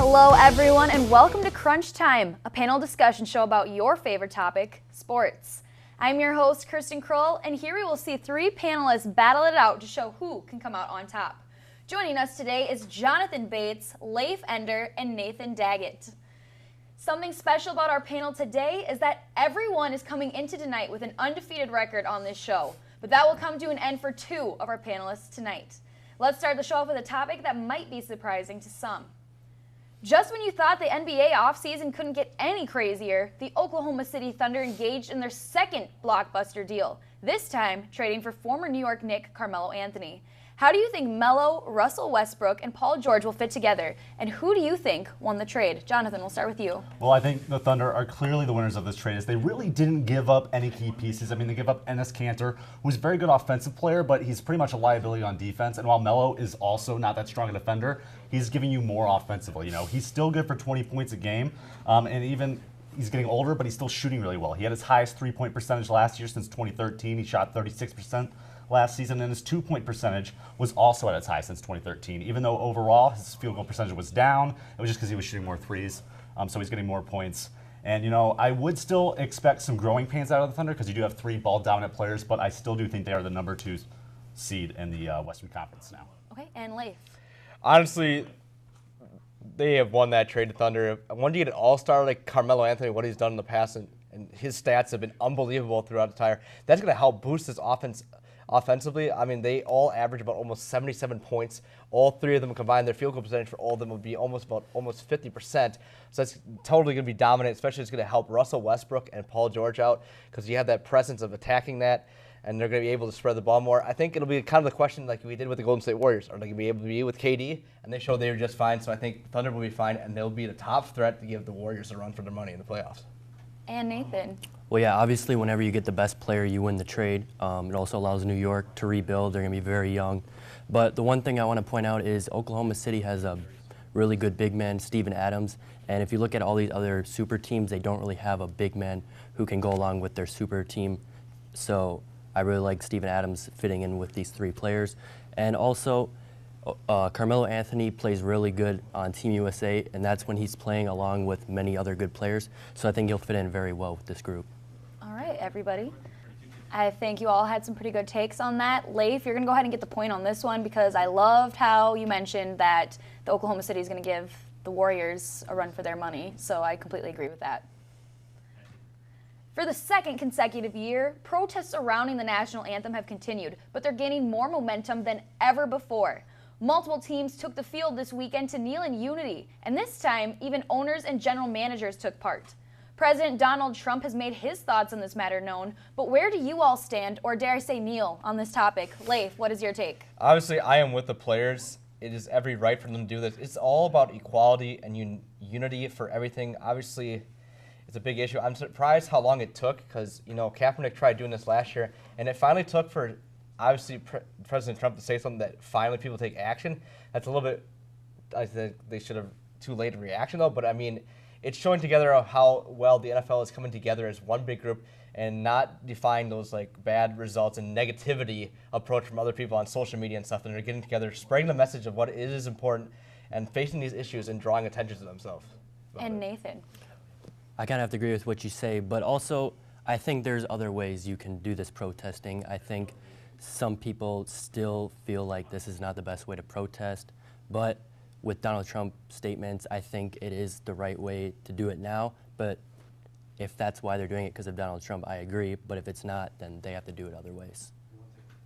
Hello everyone and welcome to Crunch Time, a panel discussion show about your favorite topic, sports. I'm your host, Kirsten Kroll, and here we will see three panelists battle it out to show who can come out on top. Joining us today is Jonathan Bates, Leif Ender, and Nathan Daggett. Something special about our panel today is that everyone is coming into tonight with an undefeated record on this show, but that will come to an end for two of our panelists tonight. Let's start the show off with a topic that might be surprising to some. Just when you thought the NBA offseason couldn't get any crazier, the Oklahoma City Thunder engaged in their second blockbuster deal, this time trading for former New York Knick Carmelo Anthony. How do you think Melo, Russell Westbrook, and Paul George will fit together? And who do you think won the trade? Jonathan, we'll start with you. Well, I think the Thunder are clearly the winners of this trade, as they really didn't give up any key pieces. I mean, they give up Enes Kanter, who's a very good offensive player, but he's pretty much a liability on defense. And while Melo is also not that strong a defender, he's giving you more offensively. You know, he's still good for 20 points a game, and even he's getting older, but he's still shooting really well. He had his highest three-point percentage last year since 2013. He shot 36% last season, and his two-point percentage was also at its high since 2013. Even though overall his field goal percentage was down, it was just because he was shooting more threes, so he's getting more points. And, you know, I would still expect some growing pains out of the Thunder because you do have three ball-dominant players, but I still do think they are the number 2 seed in the Western Conference now. Okay, and Leif. Honestly, they have won that trade to Thunder. When you get an all-star like Carmelo Anthony, what he's done in the past, and his stats have been unbelievable throughout the entire, that's going to help boost his offense. Offensively, I mean, they all average about almost 77 points. All three of them combined, their field goal percentage for all of them would be almost 50%. So that's totally going to be dominant, especially it's going to help Russell Westbrook and Paul George out because you have that presence of attacking that, and they're going to be able to spread the ball more. I think it'll be kind of the question like we did with the Golden State Warriors. Are they going to be able to be with KD? And they showed they were just fine, so I think Thunder will be fine, and they'll be the top threat to give the Warriors a run for their money in the playoffs. And Nathan. Well, yeah, obviously whenever you get the best player, you win the trade. It also allows New York to rebuild. They're going to be very young. But the one thing I want to point out is Oklahoma City has a really good big man, Steven Adams. And if you look at all these other super teams, they don't really have a big man who can go along with their super team. So I really like Steven Adams fitting in with these three players. And also, Carmelo Anthony plays really good on Team USA, and that's when he's playing along with many other good players. So I think he'll fit in very well with this group. All right, everybody. I think you all had some pretty good takes on that. Leif, you're going to go ahead and get the point on this one because I loved how you mentioned that the Oklahoma City is going to give the Warriors a run for their money, so I completely agree with that. For the second consecutive year, protests surrounding the national anthem have continued, but they're gaining more momentum than ever before. Multiple teams took the field this weekend to kneel in unity, and this time, even owners and general managers took part. President Donald Trump has made his thoughts on this matter known, but where do you all stand, or dare I say kneel, on this topic? Leif, what is your take? Obviously, I am with the players. It is every right for them to do this. It's all about equality and unity for everything. Obviously, it's a big issue. I'm surprised how long it took because, you know, Kaepernick tried doing this last year, and it finally took for obviously President Trump to say something that finally people take action. That's a little bit, I think they should have too late a reaction though, but I mean, it's showing together how well the NFL is coming together as one big group and not defying those like bad results and negativity approach from other people on social media and stuff, and they're getting together, spreading the message of what is important and facing these issues and drawing attention to themselves. And Nathan. I kind of have to agree with what you say, but also I think there's other ways you can do this protesting. I think some people still feel like this is not the best way to protest, but with Donald Trump statements, I think it is the right way to do it now. But if that's why they're doing it because of Donald Trump, I agree. But if it's not, then they have to do it other ways.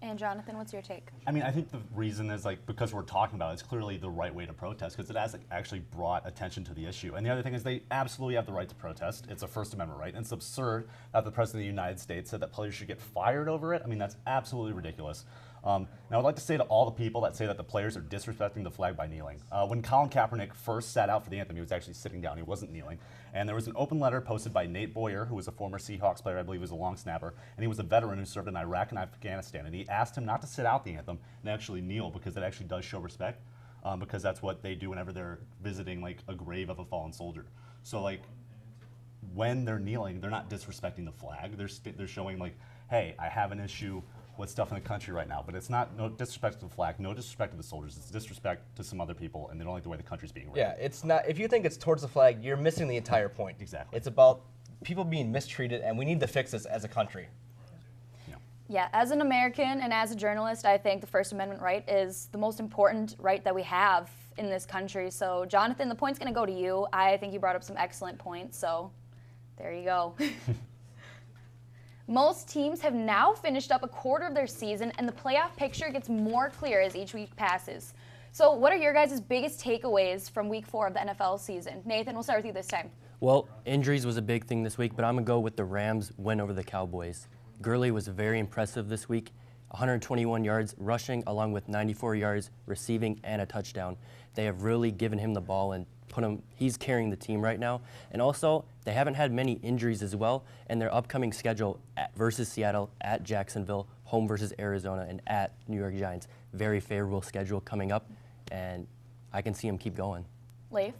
And Jonathan, what's your take? I mean, I think the reason is like because we're talking about it, it's clearly the right way to protest because it has actually brought attention to the issue. And the other thing is they absolutely have the right to protest. It's a First Amendment right. And it's absurd that the President of the United States said that players should get fired over it. I mean, that's absolutely ridiculous. Now, I'd like to say to all the people that say that the players are disrespecting the flag by kneeling. When Colin Kaepernick first sat out for the anthem, he was actually sitting down. He wasn't kneeling. And there was an open letter posted by Nate Boyer, who was a former Seahawks player, I believe he was a long snapper, and he was a veteran who served in Iraq and Afghanistan. And he asked him not to sit out the anthem and actually kneel because it actually does show respect, because that's what they do whenever they're visiting like a grave of a fallen soldier. So like when they're kneeling, they're not disrespecting the flag. They're showing like, hey, I have an issue what's tough in the country right now. But it's not no disrespect to the flag, no disrespect to the soldiers. It's disrespect to some other people, and they don't like the way the country's being ran. Yeah, it's not. If you think it's towards the flag, you're missing the entire point. Exactly. It's about people being mistreated, and we need to fix this as a country. Yeah, as an American and as a journalist, I think the First Amendment right is the most important right that we have in this country. So, Jonathan, the point's going to go to you. I think you brought up some excellent points, so there you go. Most teams have now finished up a quarter of their season, and the playoff picture gets more clear as each week passes. So what are your guys' biggest takeaways from week 4 of the NFL season? Nathan, we'll start with you this time. Well, injuries was a big thing this week, but I'm going to go with the Rams' win over the Cowboys. Gurley was very impressive this week, 121 yards rushing along with 94 yards receiving and a touchdown. They have really given him the ball and he's carrying the team right now. And also, they haven't had many injuries as well, and their upcoming schedule versus Seattle, at Jacksonville, home versus Arizona, and at New York Giants. Very favorable schedule coming up, and I can see him keep going. Leif?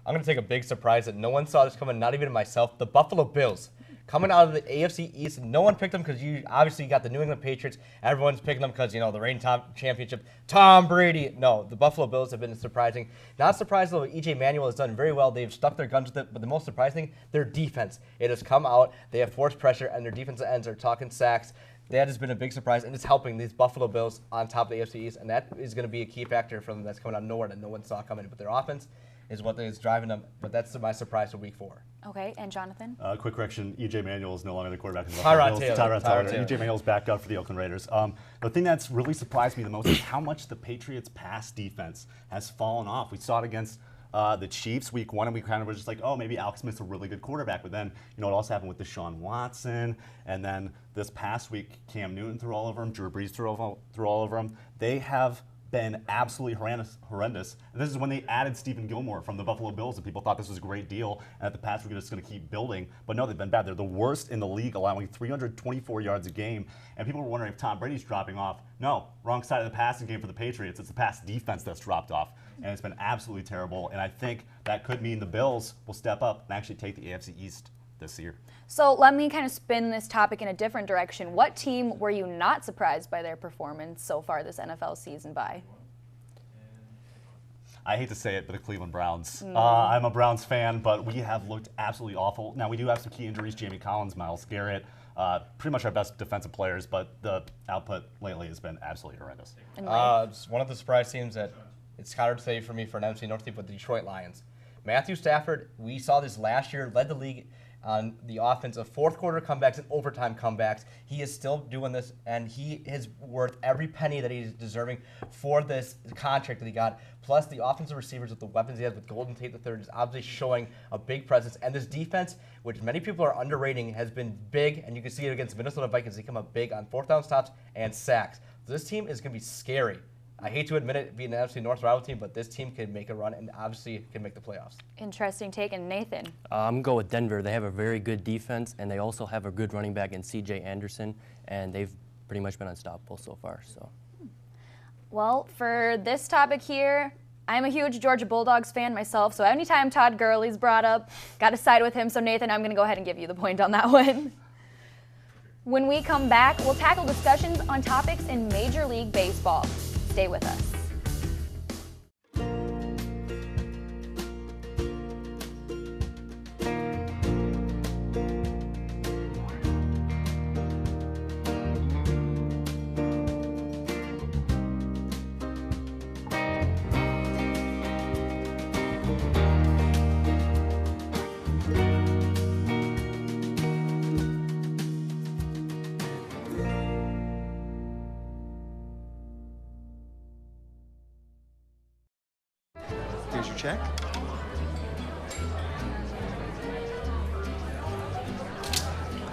I'm going to take a big surprise that no one saw this coming, not even myself. The Buffalo Bills. Coming out of the AFC East, no one picked them because you obviously got the New England Patriots. Everyone's picking them because, the reigning championship. Tom Brady. No, the Buffalo Bills have been surprising. Not surprised, though, E.J. Manuel has done very well. They've stuck their guns with it. But the most surprising, their defense. It has come out. They have forced pressure, and their defensive ends are talking sacks. That has been a big surprise, and it's helping these Buffalo Bills on top of the AFC East. And that is going to be a key factor for them that's coming out of nowhere that no one saw coming. But their offense is what is driving them. But that's my surprise for week 4. Okay, and Jonathan? Quick correction, E.J. Manuel is no longer the quarterback of the Tyrod Buffalo Bills. Taylor. Tyrod Taylor. E.J. Manuel's back up for the Oakland Raiders. The thing that's really surprised me the most is how much the Patriots' pass defense has fallen off. We saw it against the Chiefs week 1, and we kind of were just like, oh, maybe Alex Smith's a really good quarterback. But then, it also happened with Deshaun Watson. And then this past week, Cam Newton threw all over him. Drew Brees threw all over him. They have been absolutely horrendous. And this is when they added Stephen Gilmore from the Buffalo Bills, and people thought this was a great deal, and that the Pats were just going to keep building. But no, they've been bad. They're the worst in the league, allowing 324 yards a game. And people were wondering if Tom Brady's dropping off. No, wrong side of the passing game for the Patriots. It's the pass defense that's dropped off, and it's been absolutely terrible. And I think that could mean the Bills will step up and actually take the AFC East this year. So let me kind of spin this topic in a different direction. What team were you not surprised by their performance so far this NFL season by? I hate to say it, but the Cleveland Browns. I'm a Browns fan, but we have looked absolutely awful. Now, we do have some key injuries, Jamie Collins, Myles Garrett, pretty much our best defensive players, but the output lately has been absolutely horrendous. It's one of the surprise teams that it's hard to say for me for an NFC North team, but the Detroit Lions. Matthew Stafford, we saw this last year, led the league on the offense of fourth quarter comebacks and overtime comebacks. He is still doing this, and he is worth every penny that he's deserving for this contract that he got. Plus, the offensive receivers with the weapons he has with Golden Tate III is obviously showing a big presence. And this defense, which many people are underrating, has been big, and you can see it against Minnesota Vikings. They come up big on fourth down stops and sacks. So this team is going to be scary. I hate to admit it, being an NFC North rival team, but this team can make a run and obviously can make the playoffs. Interesting take. And Nathan? I'm going to go with Denver. They have a very good defense, and they also have a good running back in C.J. Anderson, and they've pretty much been unstoppable so far. So, well, for this topic here, I'm a huge Georgia Bulldogs fan myself, so anytime Todd Gurley's brought up, got to side with him. So, Nathan, I'm going to go ahead and give you the point on that one. When we come back, we'll tackle discussions on topics in Major League Baseball. Stay with us. Here's your check.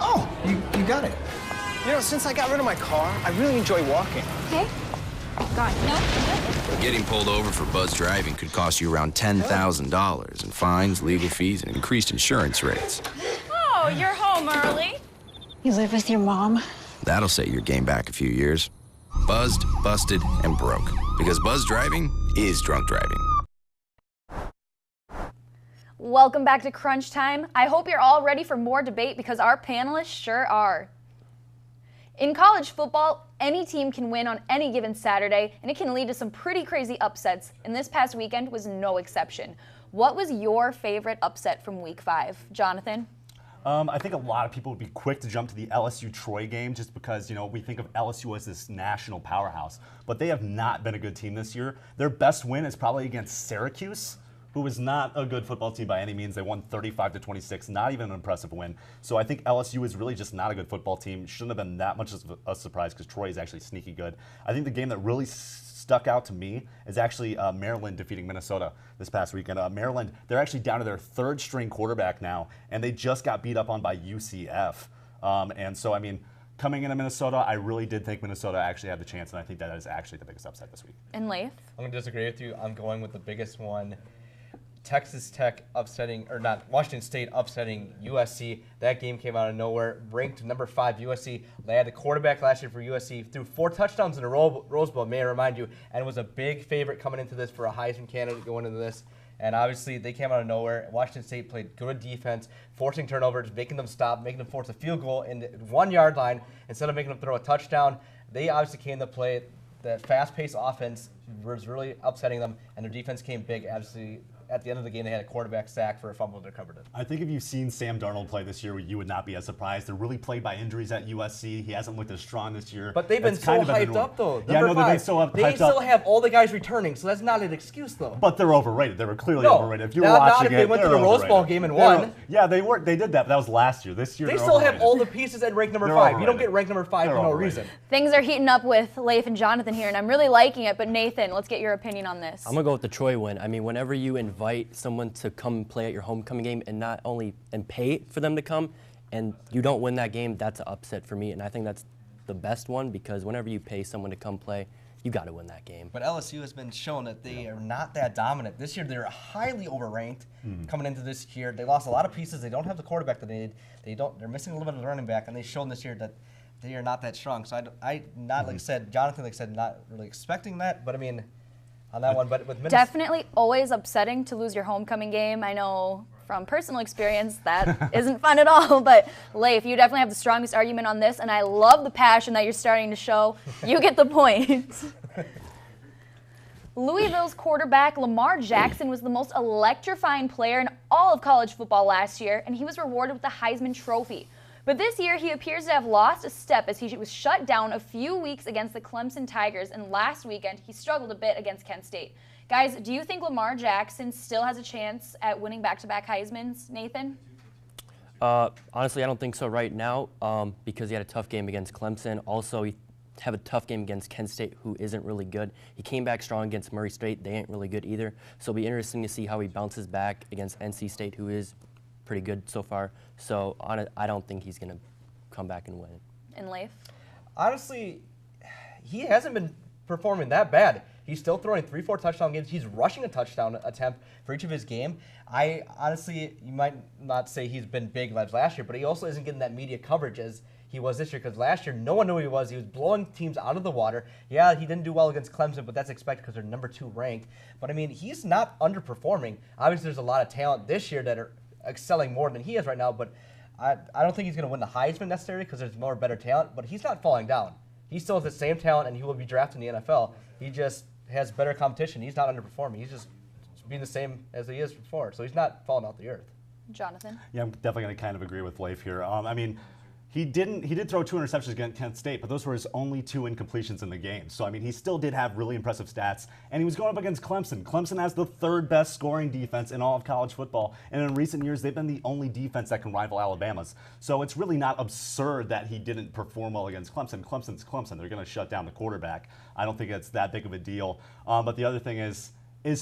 Oh, you got it. Since I got rid of my car, I really enjoy walking. Okay. Got it. No. Getting pulled over for buzz driving could cost you around $10,000 in fines, legal fees, and increased insurance rates. Oh, you're home early. You live with your mom? That'll set your game back a few years. Buzzed, busted, and broke. Because buzz driving is drunk driving. Welcome back to Crunch Time. I hope you're all ready for more debate because our panelists sure are. In college football, any team can win on any given Saturday, and it can lead to some pretty crazy upsets, and this past weekend was no exception. What was your favorite upset from Week 5? Jonathan? I think a lot of people would be quick to jump to the LSU-Troy game just because, we think of LSU as this national powerhouse. But they have not been a good team this year. Their best win is probably against Syracuse, who is not a good football team by any means. They won 35-26, not even an impressive win. So I think LSU is really just not a good football team. Shouldn't have been that much of a surprise because Troy is actually sneaky good. I think the game that really stuck out to me is actually Maryland defeating Minnesota this past weekend. Maryland, they're actually down to their third string quarterback now, and they just got beat up on by UCF. And so, coming into Minnesota, I really did think Minnesota actually had the chance, and I think that is actually the biggest upset this week. And Leif? I'm going to disagree with you. I'm going with the biggest one. Texas Tech Washington State upsetting USC. That game came out of nowhere. Ranked number 5 USC. They had the quarterback last year for USC. Threw 4 touchdowns in a Rose Bowl, may I remind you, and was a big favorite coming into this for a Heisman candidate going into this. And obviously, they came out of nowhere. Washington State played good defense, forcing turnovers, making them stop, making them force a field goal in the 1-yard line instead of making them throw a touchdown. They obviously came to play. The fast-paced offense was really upsetting them, and their defense came big, obviously. At the end of the game, they had a quarterback sack for a fumble and recovered it. I think if you've seen Sam Darnold play this year, you would not be as surprised. They're really plagued by injuries at USC. He hasn't looked as strong this year. But they've been so hyped up, though. Yeah, no, they've been so hyped up. They still have all the guys returning, so that's not an excuse, though. But they're overrated. They were clearly overrated. If you were watching not if they went to the Rose Bowl game and won. Yeah, they were. They did that, but that was last year. This year, they still have all the pieces at rank number 5. You don't get ranked number 5 for no reason. Things are heating up with Leif and Jonathan here, and I'm really liking it. But Nathan, let's get your opinion on this. I'm going to go with the Troy win. Whenever you invite someone to come play at your homecoming game and pay for them to come, and you don't win that game, that's an upset for me. And I think that's the best one because whenever you pay someone to come play, you got to win that game. But LSU has been shown that they are not that dominant. This year, they're highly overranked coming into this year. They lost a lot of pieces. They don't have the quarterback that they need. They're missing a little bit of the running back, and they've shown this year that they are not that strong. So like I said, Jonathan, not really expecting that. But on that one, but with Minnesota. Definitely always upsetting to lose your homecoming game. I know from personal experience that isn't fun at all, but Leif, you definitely have the strongest argument on this, and I love the passion that you're starting to show. You get the point. Louisville's quarterback Lamar Jackson was the most electrifying player in all of college football last year, and he was rewarded with the Heisman Trophy. But this year, he appears to have lost a step as he was shut down a few weeks against the Clemson Tigers, and last weekend, he struggled a bit against Kent State. Guys, do you think Lamar Jackson still has a chance at winning back-to-back Heismans? Nathan? Honestly, I don't think so right now because he had a tough game against Clemson. Also, he had a tough game against Kent State, who isn't really good. He came back strong against Murray State. They ain't really good either. So it'll be interesting to see how he bounces back against NC State, who is pretty good so far. So I don't think he's going to come back and win. And Leif? Honestly, he hasn't been performing that bad. He's still throwing 3-4 touchdown games. He's rushing a touchdown attempt for each of his game. I honestly, you might not say he's been big last year, but he also isn't getting that media coverage as he was this year because last year no one knew who he was. He was blowing teams out of the water. Yeah, he didn't do well against Clemson, but that's expected because they're number 2 ranked. But he's not underperforming. Obviously, there's a lot of talent this year that are excelling more than he is right now, but I don't think he's going to win the Heisman necessarily because there's more better talent, but he's not falling down. He still has the same talent, and he will be drafted in the NFL. He just has better competition. He's not underperforming. He's just being the same as he is before, so he's not falling off the earth. Jonathan? Yeah, I'm definitely going to kind of agree with Leif here. He did throw 2 interceptions against Kent State, but those were his only 2 incompletions in the game. So, he still did have really impressive stats, and he was going up against Clemson. Clemson has the 3rd best scoring defense in all of college football, and in recent years, they've been the only defense that can rival Alabama's. So it's really not absurd that he didn't perform well against Clemson. Clemson's Clemson. They're going to shut down the quarterback. I don't think it's that big of a deal. But the other thing is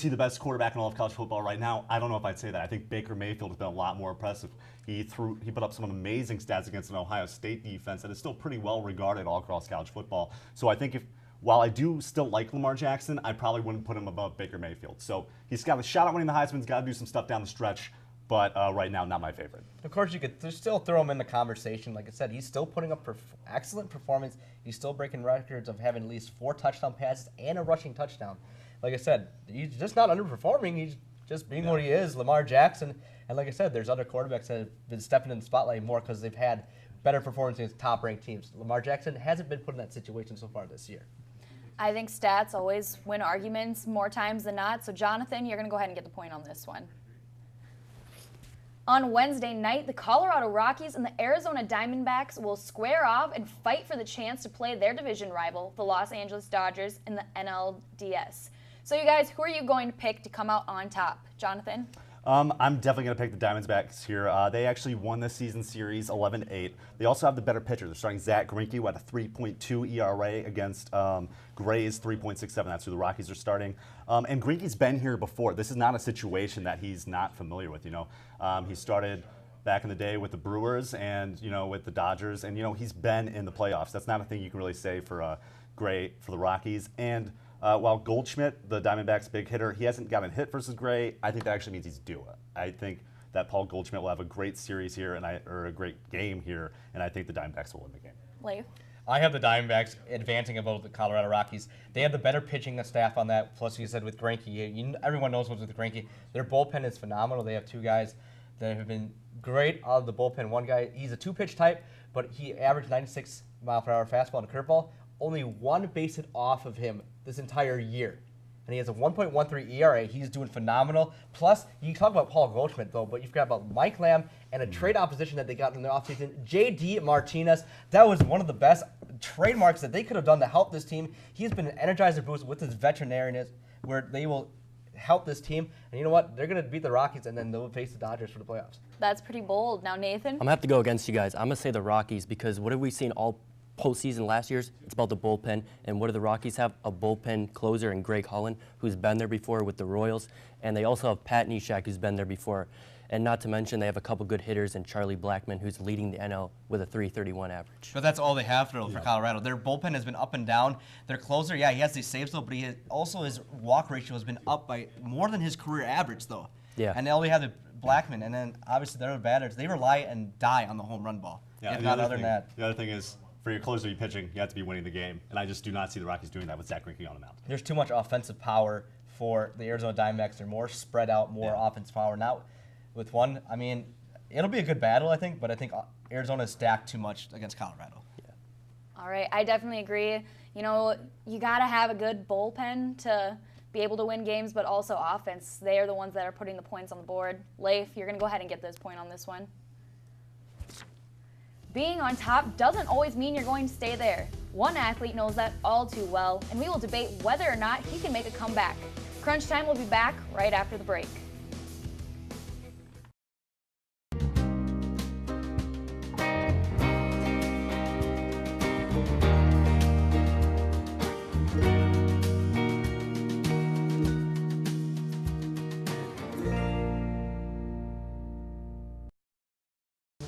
he the best quarterback in all of college football right now? I don't know if I'd say that. I think Baker Mayfield has been a lot more impressive. He put up some amazing stats against an Ohio State defense that is still pretty well regarded all across college football. So I think while I do still like Lamar Jackson, I probably wouldn't put him above Baker Mayfield. So he's got a shot at winning the Heisman. He's got to do some stuff down the stretch. But right now, not my favorite. Of course, you could still throw him in the conversation. Like I said, he's still putting up excellent performance. He's still breaking records of having at least 4 touchdown passes and a rushing touchdown. Like I said, he's just not underperforming. He's just being what he is, Lamar Jackson. And like I said, there's other quarterbacks that have been stepping in the spotlight more because they've had better performance against top-ranked teams. Lamar Jackson hasn't been put in that situation so far this year. I think stats always win arguments more times than not. So, Jonathan, you're going to go ahead and get the point on this one. On Wednesday night, the Colorado Rockies and the Arizona Diamondbacks will square off and fight for the chance to play their division rival, the Los Angeles Dodgers, in the NLDS. So, you guys, who are you going to pick to come out on top? Jonathan? I'm definitely going to pick the Diamondbacks here. They actually won this season series 11-8. They also have the better pitcher. They're starting Zach Greinke, who had a 3.2 ERA against Gray's 3.67. That's who the Rockies are starting. And Greinke's been here before. This is not a situation that he's not familiar with. He started back in the day with the Brewers and with the Dodgers, and he's been in the playoffs. That's not a thing you can really say for Gray for the Rockies. And while Goldschmidt, the Diamondbacks' big hitter, he hasn't gotten hit versus Gray, I think that actually means he's due. I think that Paul Goldschmidt will have a great series here, or a great game here, and I think the Diamondbacks will win the game. Leif? I have the Diamondbacks advancing above the Colorado Rockies. They have the better pitching staff on that. Plus, you said with Greinke, everyone knows what's with Greinke. Their bullpen is phenomenal. They have two guys that have been great out of the bullpen. One guy, he's a two-pitch type, but he averaged 96 mile-per-hour fastball and a curveball. Only one base hit off of him this entire year. And he has a 1.13 ERA. He's doing phenomenal. Plus, you talk about Paul Goldschmidt, though, but you've got about Mike Lamb and a trade opposition that they got in the offseason, J.D. Martinez. That was one of the best trademarks that they could have done to help this team. He's been an energizer boost with his veterinariness, where they will help this team. And you know what? They're going to beat the Rockies, and then they'll face the Dodgers for the playoffs. That's pretty bold. Now, Nathan? I'm going to have to go against you guys. I'm going to say the Rockies, because what have we seen all postseason last year's? It's about the bullpen. And what do the Rockies have? A bullpen closer in Greg Holland, who's been there before with the Royals. And they also have Pat Neshek, who's been there before. And not to mention, they have a couple good hitters in Charlie Blackmon, who's leading the NL with a 3.31 average. But that's all they have for Colorado. Their bullpen has been up and down. Their closer, yeah, he has these saves, though, but his walk ratio has been up by more than his career average, though. Yeah. And they only have the Blackmon, and then obviously their batters, they rely and die on the home run ball. Yeah, if not other than that. The other thing is, for your closer to be pitching, you have to be winning the game. And I just do not see the Rockies doing that with Zach Greinke on the mound. There's too much offensive power for the Arizona Diamondbacks. They're more spread out, more offensive power. Now, with one, I mean, it'll be a good battle, I think, but I think Arizona's stacked too much against Colorado. Yeah. All right, I definitely agree. You got to have a good bullpen to be able to win games, but also offense. They are the ones that are putting the points on the board. Leif, you're going to go ahead and get this point on this one. Being on top doesn't always mean you're going to stay there. One athlete knows that all too well, and we will debate whether or not he can make a comeback. Crunch Time will be back right after the break.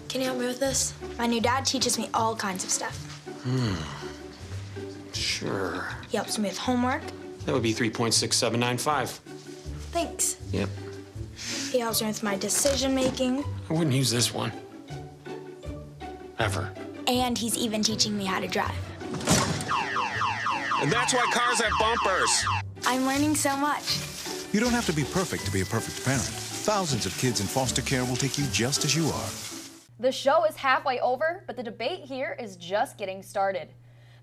Can you help me with this? My new dad teaches me all kinds of stuff. Sure. He helps me with homework. That would be 3.6795. Thanks. Yep. He helps me with my decision making. I wouldn't use this one. Ever. And he's even teaching me how to drive. And that's why cars have bumpers. I'm learning so much. You don't have to be perfect to be a perfect parent. Thousands of kids in foster care will take you just as you are. The show is halfway over, but the debate here is just getting started.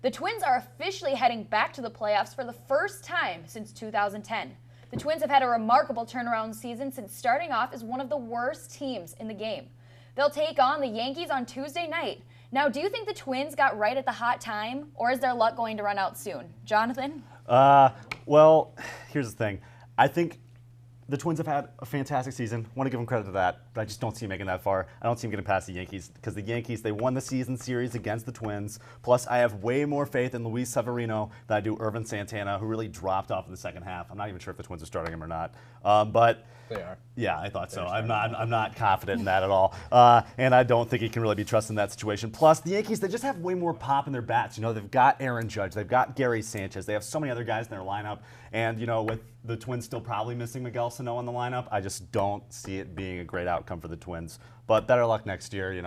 The Twins are officially heading back to the playoffs for the first time since 2010. The Twins have had a remarkable turnaround season since starting off as one of the worst teams in the game. They'll take on the Yankees on Tuesday night. Now, do you think the Twins got right at the hot time, or is their luck going to run out soon? Jonathan? Well, here's the thing. I think the Twins have had a fantastic season. Want to give them credit to that, but I just don't see them making that far. I don't see them getting past the Yankees because the Yankees, they won the season series against the Twins. Plus, I have way more faith in Luis Severino than I do Irvin Santana, who really dropped off in the second half. I'm not even sure if the Twins are starting him or not. But they are. Yeah, I thought so. I'm not confident in that at all. And I don't think he can really be trusted in that situation. Plus, the Yankees, they just have way more pop in their bats. They've got Aaron Judge, they've got Gary Sanchez, they have so many other guys in their lineup. And, with the Twins still probably missing Miguel Sano in the lineup, I just don't see it being a great outcome for the Twins. But better luck next year,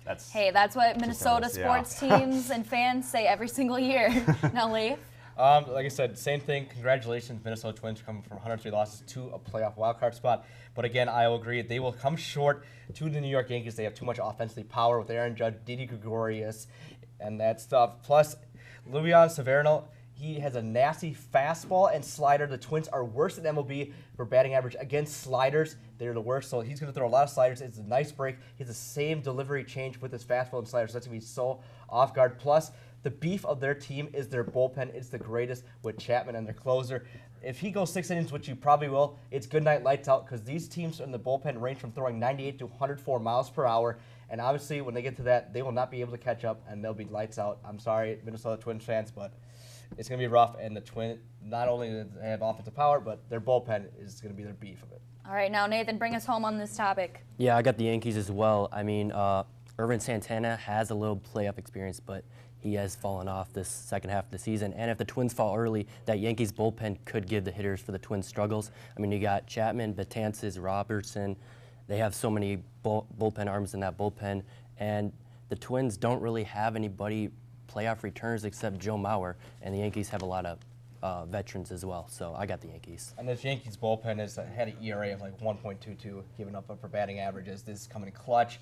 That's what Minnesota sports teams and fans say every single year. Now, Leif? Like I said, same thing. Congratulations, Minnesota Twins, coming from 103 losses to a playoff wildcard spot. But again, I will agree, they will come short to the New York Yankees. They have too much offensive power with Aaron Judge, Didi Gregorius, and that stuff. Plus, Luis Severino, he has a nasty fastball and slider. The Twins are worse than MLB for batting average against sliders. They're the worst, so he's going to throw a lot of sliders. It's a nice break. He has the same delivery change with his fastball and sliders. So that's going to be so off guard. Plus, the beef of their team is their bullpen. It's the greatest with Chapman and their closer. If he goes 6 innings, which you probably will, it's good night, lights out, because these teams in the bullpen range from throwing 98 to 104 miles per hour. And obviously, when they get to that, they will not be able to catch up, and they'll be lights out. I'm sorry, Minnesota Twins fans, but it's going to be rough. And the Twins, not only do they have offensive power, but their bullpen is going to be their beef of it. All right, now, Nathan, bring us home on this topic. Yeah, I got the Yankees as well. I mean, Irvin Santana has a little playoff experience, but he has fallen off this second half of the season. And if the Twins fall early, that Yankees bullpen could give the hitters for the Twins struggles. I mean, you got Chapman, Betances, Robertson. They have so many bullpen arms in that bullpen. And the Twins don't really have anybody playoff returners except Joe Mauer. And the Yankees have a lot of veterans as well. So I got the Yankees. And this Yankees bullpen had an ERA of like 1.22, giving up for batting averages. This is coming clutch.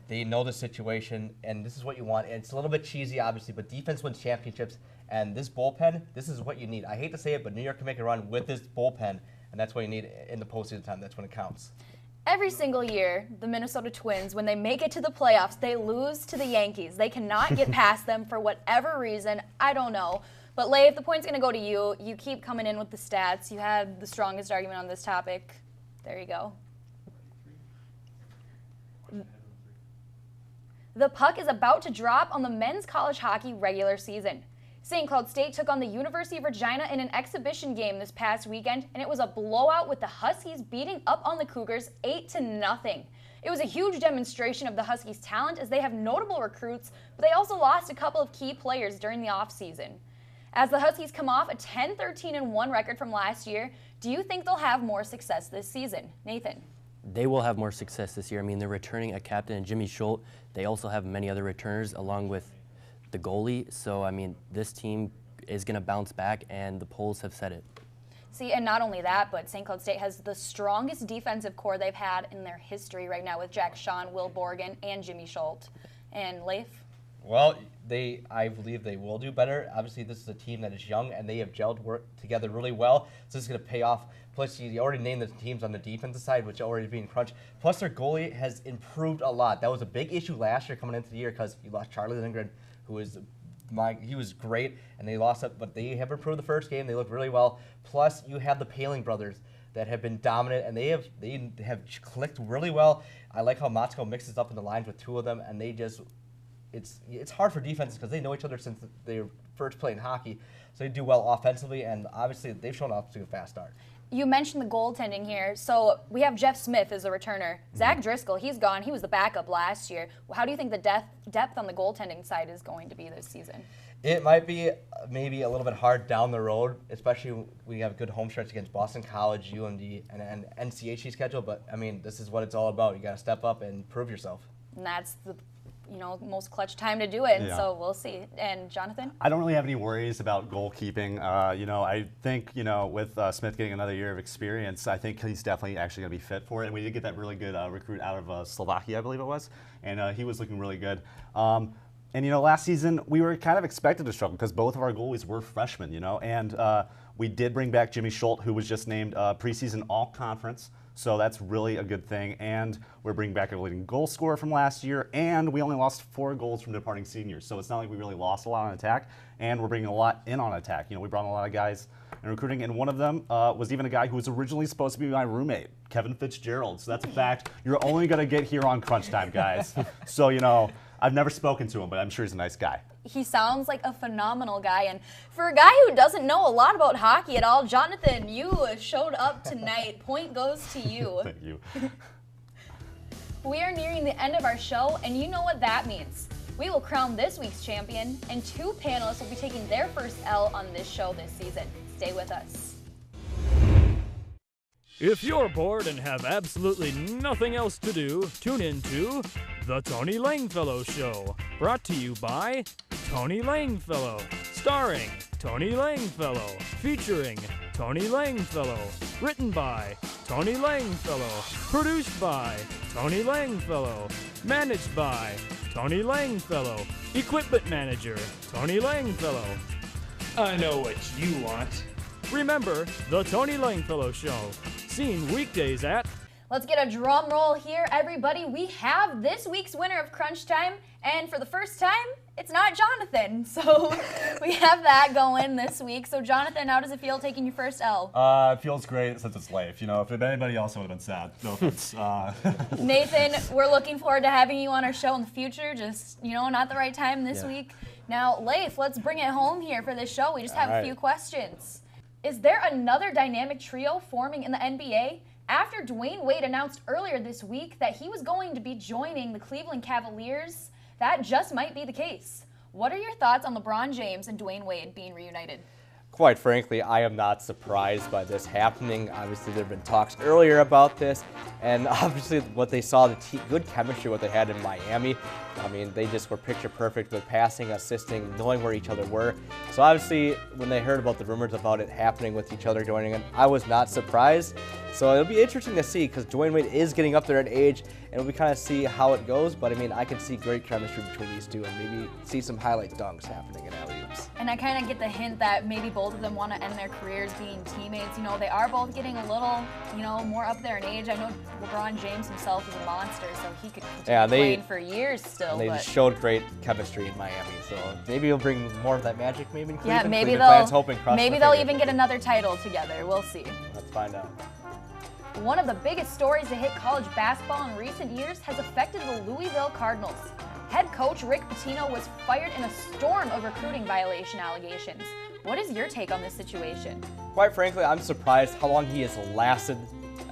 They know the situation, and this is what you want. It's a little bit cheesy, obviously, but defense wins championships, and this bullpen, this is what you need. I hate to say it, but New York can make a run with this bullpen, and that's what you need in the postseason time. That's when it counts. Every single year, the Minnesota Twins, when they make it to the playoffs, they lose to the Yankees. They cannot get past them for whatever reason. I don't know. But, Leif, the point's going to go to you. You keep coming in with the stats. You had the strongest argument on this topic. There you go. The puck is about to drop on the men's college hockey regular season. St. Cloud State took on the University of Regina in an exhibition game this past weekend, and it was a blowout with the Huskies beating up on the Cougars 8-0. It was a huge demonstration of the Huskies' talent as they have notable recruits, but they also lost a couple of key players during the offseason. As the Huskies come off a 10-13-1 record from last year, do you think they'll have more success this season? Nathan? They will have more success this year. I mean, they're returning a captain, Jimmy Schultz. They also have many other returners along with the goalie. So, I mean, this team is going to bounce back, and the polls have said it. See, and not only that, but St. Cloud State has the strongest defensive core they've had in their history right now with Jack Shawn, Will Borgen, and Jimmy Schultz. And Leif? Well, I believe they will do better. Obviously, this is a team that is young, and they have gelled work together really well. So this is going to pay off. Plus, you already named the teams on the defensive side, which are already being crunched. Plus, their goalie has improved a lot. That was a big issue last year coming into the year because you lost Charlie Lindgren, who is he was great, and they lost it. But they have improved the first game. They look really well. Plus, you have the Paling brothers that have been dominant, and they have clicked really well. I like how Motzko mixes up in the lines with two of them, and they just it's hard for defenses because they know each other since they were first playing hockey. So they do well offensively, and obviously they've shown off to a fast start. You mentioned the goaltending here. So we have Jeff Smith as a returner. Zach Driscoll, he's gone. He was the backup last year. How do you think the depth on the goaltending side is going to be this season? It might be maybe a little bit hard down the road, especially when we have a good home stretch against Boston College, UMD, and NCHC schedule. But, I mean, this is what it's all about. You got to step up and prove yourself. And that's the most clutch time to do it, Yeah. so we'll see. And Jonathan? I don't really have any worries about goalkeeping. I think, with Smith getting another year of experience, I think he's definitely actually going to be fit for it. And we did get that really good recruit out of Slovakia, I believe it was, and he was looking really good. Last season, we were kind of expected to struggle because both of our goalies were freshmen, and we did bring back Jimmy Schultz, who was just named preseason all-conference. So that's really a good thing. And we're bringing back a leading goal scorer from last year, and we only lost 4 goals from departing seniors. So it's not like we really lost a lot on attack, and we're bringing a lot in on attack. We brought a lot of guys in recruiting, and one of them was even a guy who was originally supposed to be my roommate, Kevin Fitzgerald. So that's a fact you're only going to get here on Crunch Time, guys. So, I've never spoken to him, but I'm sure he's a nice guy. He sounds like a phenomenal guy. And for a guy who doesn't know a lot about hockey at all, Jonathan, you showed up tonight. Point goes to you. Thank you. We are nearing the end of our show, and you know what that means. We will crown this week's champion, and 2 panelists will be taking their first L on this show this season. Stay with us. If you're bored and have absolutely nothing else to do, tune in to The Tony Langfellow Show, brought to you by Tony Langfellow. Starring Tony Langfellow. Featuring Tony Langfellow. Written by Tony Langfellow. Produced by Tony Langfellow. Managed by Tony Langfellow. Equipment Manager, Tony Langfellow. I know what you want. Remember, The Tony Langfellow Show. Seen weekdays at... Let's get a drum roll here, everybody. We have this week's winner of Crunch Time, and for the first time, it's not Jonathan. So we have that going this week. So Jonathan, how does it feel taking your first L? It feels great since it's Leif. You know, if anybody else would have been sad. No offense. Nathan, we're looking forward to having you on our show in the future. Just, you know, not the right time this week. Now, Leif, let's bring it home here for this show. We just have a few questions. Is there another dynamic trio forming in the NBA? After Dwayne Wade announced earlier this week that he was going to be joining the Cleveland Cavaliers, that just might be the case. What are your thoughts on LeBron James and Dwayne Wade being reunited? Quite frankly, I am not surprised by this happening. Obviously, there have been talks earlier about this, and obviously what they saw, the good chemistry what they had in Miami. I mean, they just were picture perfect with passing, assisting, knowing where each other were. So obviously, when they heard about the rumors about it happening with each other joining in, I was not surprised. So it'll be interesting to see because Dwayne Wade is getting up there in age, and we kind of see how it goes. But I mean, I can see great chemistry between these two, and maybe see some highlight dunks happening in alley-oops. And I kind of get the hint that maybe both of them want to end their careers being teammates. You know, they are both getting a little, you know, more up there in age. I know LeBron James himself is a monster, so he could continue playing for years still. They just showed great chemistry in Miami, so maybe he'll bring more of that magic maybe in Cleveland. Yeah, maybe Cleveland they'll even get another title together. We'll see. Let's find out. One of the biggest stories to hit college basketball in recent years has affected the Louisville Cardinals. Head coach Rick Pitino was fired in a storm of recruiting violation allegations. What is your take on this situation? Quite frankly, I'm surprised how long he has lasted.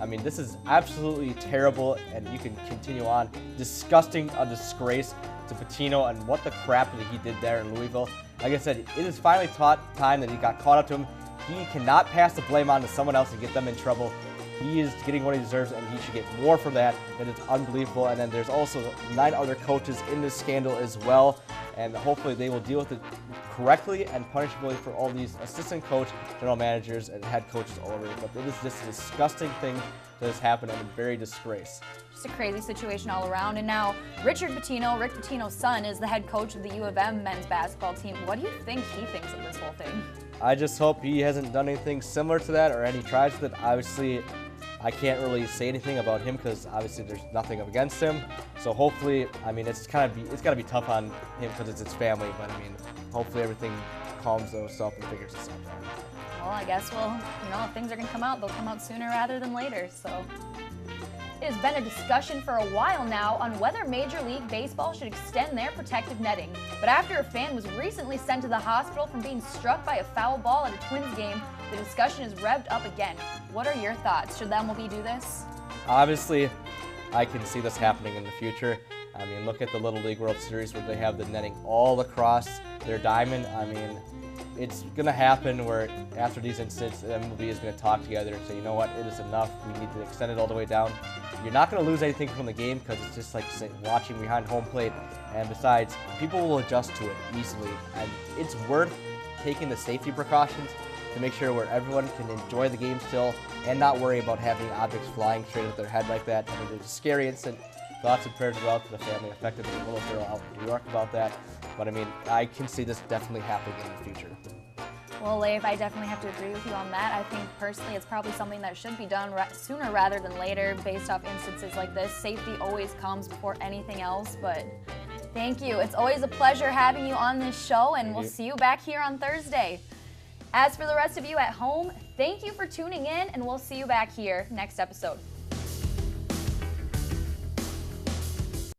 I mean, this is absolutely terrible, and you can continue on. Disgusting, a disgrace to Pitino and what the crap that he did there in Louisville. Like I said, it is finally time that he got caught up to him. He cannot pass the blame on to someone else and get them in trouble. He is getting what he deserves, and he should get more for that. It is unbelievable. And then there's also 9 other coaches in this scandal as well. And hopefully they will deal with it correctly and punishability for all these assistant coach, general managers, and head coaches all over. But it is just a disgusting thing that has happened and a very disgrace. Just a crazy situation all around. And now Richard Pitino, Rick Pitino's son, is the head coach of the U of M men's basketball team. What do you think he thinks of this whole thing? I just hope he hasn't done anything similar to that or any tries to that. Obviously, I can't really say anything about him because obviously there's nothing against him. So hopefully, I mean, it's got to be tough on him because it's his family. But I mean, hopefully everything calms itself and figures itself out. Well, I guess if things are going to come out, they'll come out sooner rather than later. So it has been a discussion for a while now on whether Major League Baseball should extend their protective netting. But after a fan was recently sent to the hospital from being struck by a foul ball at a Twins game, the discussion is revved up again. What are your thoughts? Should the MLB do this? Obviously, I can see this happening in the future. I mean, look at the Little League World Series where they have the netting all across their diamond. I mean, it's going to happen where after these incidents, the MLB is going to talk together and say, you know what, it is enough. We need to extend it all the way down. You're not going to lose anything from the game because it's just like watching behind home plate. And besides, people will adjust to it easily. And it's worth taking the safety precautions to make sure where everyone can enjoy the game still and not worry about having objects flying straight at their head like that. I mean, there's a scary incident. Thoughts and prayers go out to the family affected with a little girl out in New York about that. But I mean, I can see this definitely happening in the future. Well, Leif, I definitely have to agree with you on that. I think personally it's probably something that should be done sooner rather than later based off instances like this. Safety always comes before anything else, but thank you. It's always a pleasure having you on this show, and we'll see you back here on Thursday. As for the rest of you at home, thank you for tuning in, and we'll see you back here next episode.